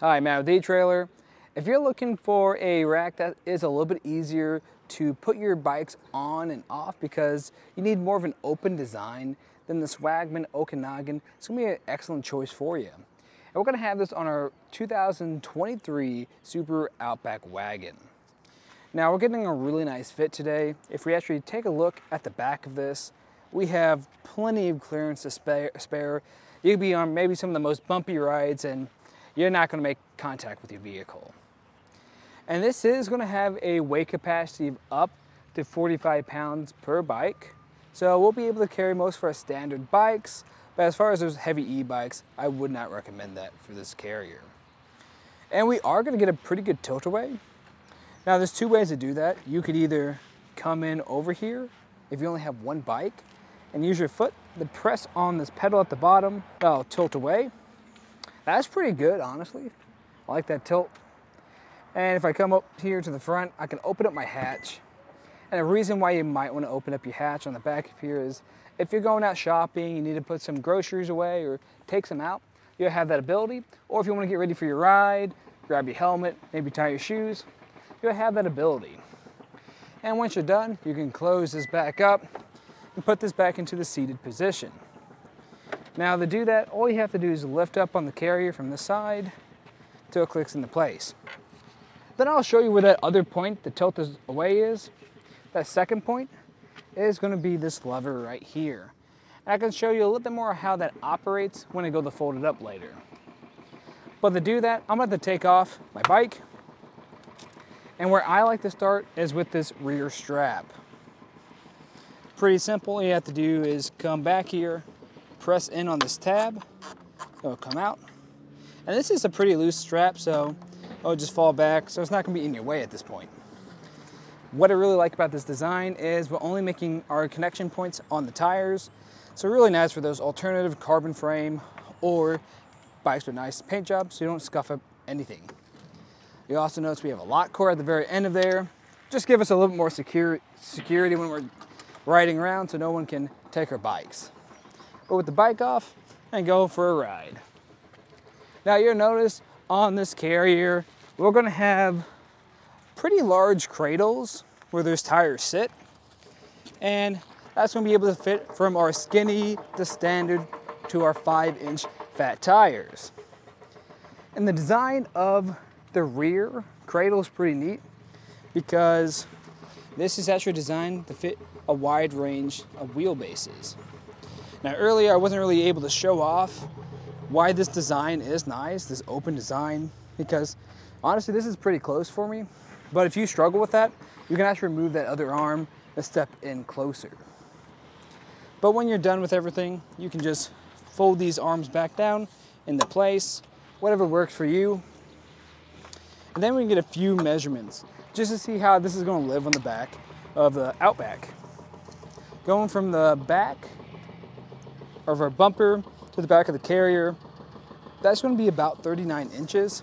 Hi, Matt with eTrailer. If you're looking for a rack that is a little bit easier to put your bikes on and off because you need more of an open design, then the Swagman Okanagan is going to be an excellent choice for you. And we're going to have this on our 2023 Super Outback Wagon. Now we're getting a really nice fit today. If we actually take a look at the back of this, we have plenty of clearance to spare. You could be on maybe some of the most bumpy rides and you're not going to make contact with your vehicle. And this is going to have a weight capacity of up to 45 pounds per bike. So we'll be able to carry most of our standard bikes, but as far as those heavy e-bikes, I would not recommend that for this carrier. And we are going to get a pretty good tilt away. Now there's two ways to do that. You could either come in over here if you only have one bike and use your foot to press on this pedal at the bottom, that'll tilt away. That's pretty good, honestly. I like that tilt. And if I come up here to the front, I can open up my hatch. And the reason why you might want to open up your hatch on the back of here is if you're going out shopping, you need to put some groceries away or take some out, you'll have that ability. Or if you want to get ready for your ride, grab your helmet, maybe tie your shoes, you'll have that ability. And once you're done, you can close this back up and put this back into the seated position. Now to do that, all you have to do is lift up on the carrier from the side till it clicks into place. Then I'll show you where that other point, the tilt away is. That second point is going to be this lever right here. And I can show you a little bit more how that operates when I go to fold it up later. But to do that, I'm going to have to take off my bike. And where I like to start is with this rear strap. Pretty simple. All you have to do is come back here, press in on this tab, it'll come out. And this is a pretty loose strap, so it'll just fall back, so it's not gonna be in your way at this point. What I really like about this design is we're only making our connection points on the tires, so really nice for those alternative carbon frame or bikes with nice paint jobs so you don't scuff up anything. You also notice we have a lock core at the very end of there. Just give us a little bit more security when we're riding around so no one can take our bikes. But with the bike off and go for a ride. Now you'll notice on this carrier, we're gonna have pretty large cradles where those tires sit. And that's gonna be able to fit from our skinny to standard to our 5-inch fat tires. And the design of the rear cradle is pretty neat because this is actually designed to fit a wide range of wheelbases. Now earlier I wasn't really able to show off why this design is nice, this open design, because honestly this is pretty close for me. But if you struggle with that, you can actually remove that other arm and step in closer. But when you're done with everything, you can just fold these arms back down into place, whatever works for you. And then we can get a few measurements just to see how this is going to live on the back of the Outback. Going from the back of our bumper to the back of the carrier, that's going to be about 39 inches,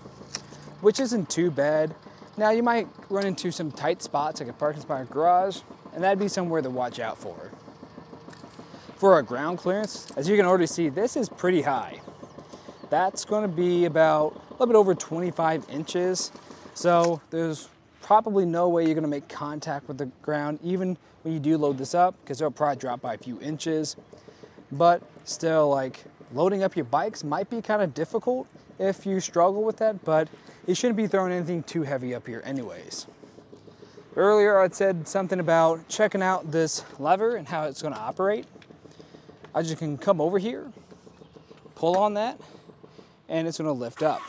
which isn't too bad. Now you might run into some tight spots like a parking spot or garage, and that'd be somewhere to watch out for. For our ground clearance, as you can already see, this is pretty high. That's going to be about a little bit over 25 inches. So there's probably no way you're going to make contact with the ground even when you do load this up, because it'll probably drop by a few inches. But still, like, loading up your bikes might be kind of difficult if you struggle with that, but you shouldn't be throwing anything too heavy up here anyways. Earlier I said something about checking out this lever and how it's going to operate. I just can come over here, pull on that, and it's going to lift up.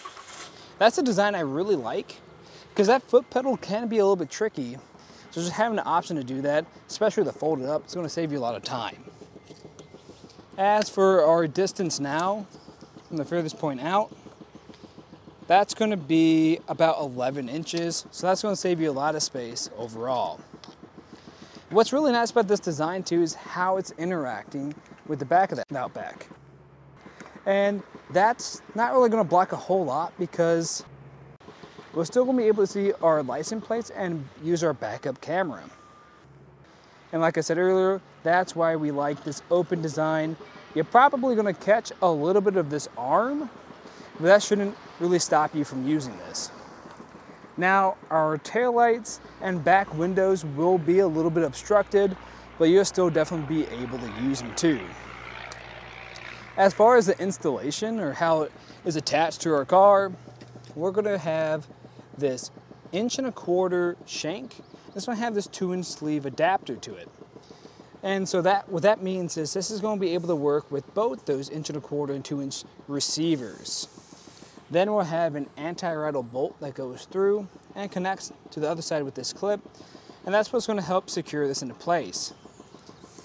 That's a design I really like because that foot pedal can be a little bit tricky. So just having the option to do that, especially with the folded up, it's going to save you a lot of time. As for our distance now, from the furthest point out, that's going to be about 11 inches. So that's going to save you a lot of space overall. What's really nice about this design too is how it's interacting with the back of the Outback. And that's not really going to block a whole lot because we're still going to be able to see our license plates and use our backup camera. And like I said earlier, that's why we like this open design. You're probably going to catch a little bit of this arm, but that shouldn't really stop you from using this. Now, our taillights and back windows will be a little bit obstructed, but you'll still definitely be able to use them too. As far as the installation or how it is attached to our car, we're gonna have this 1.25" shank. It's gonna have this 2" sleeve adapter to it. And so what that means is this is gonna be able to work with both those 1.25" and 2" receivers. Then we'll have an anti-rattle bolt that goes through and connects to the other side with this clip, and that's what's going to help secure this into place.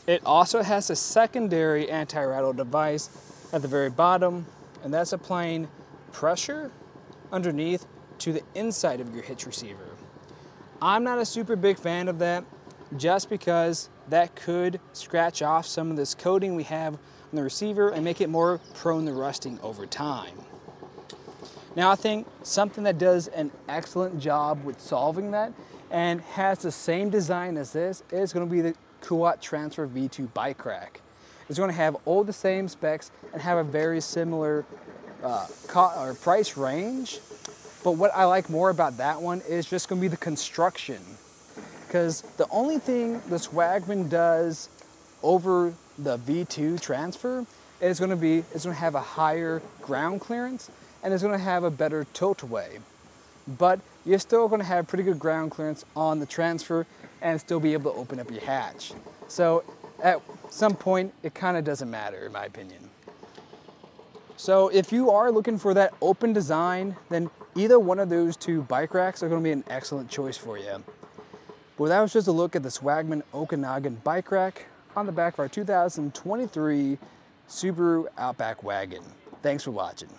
It also has a secondary anti-rattle device at the very bottom, and that's applying pressure underneath to the inside of your hitch receiver. I'm not a super big fan of that, just because that could scratch off some of this coating we have on the receiver and make it more prone to rusting over time. Now, I think something that does an excellent job with solving that and has the same design as this is going to be the Kuat Transfer V2 bike rack. It's going to have all the same specs and have a very similar price range. But what I like more about that one is just going to be the construction. Because the only thing the Swagman does over the V2 Transfer is going to have a higher ground clearance, and it's going to have a better tilt-away. But you're still going to have pretty good ground clearance on the Transfer and still be able to open up your hatch. So at some point, it kind of doesn't matter, in my opinion. So if you are looking for that open design, then either one of those two bike racks are going to be an excellent choice for you. Well, that was just a look at the Swagman Okanagan bike rack on the back of our 2023 Subaru Outback Wagon. Thanks for watching.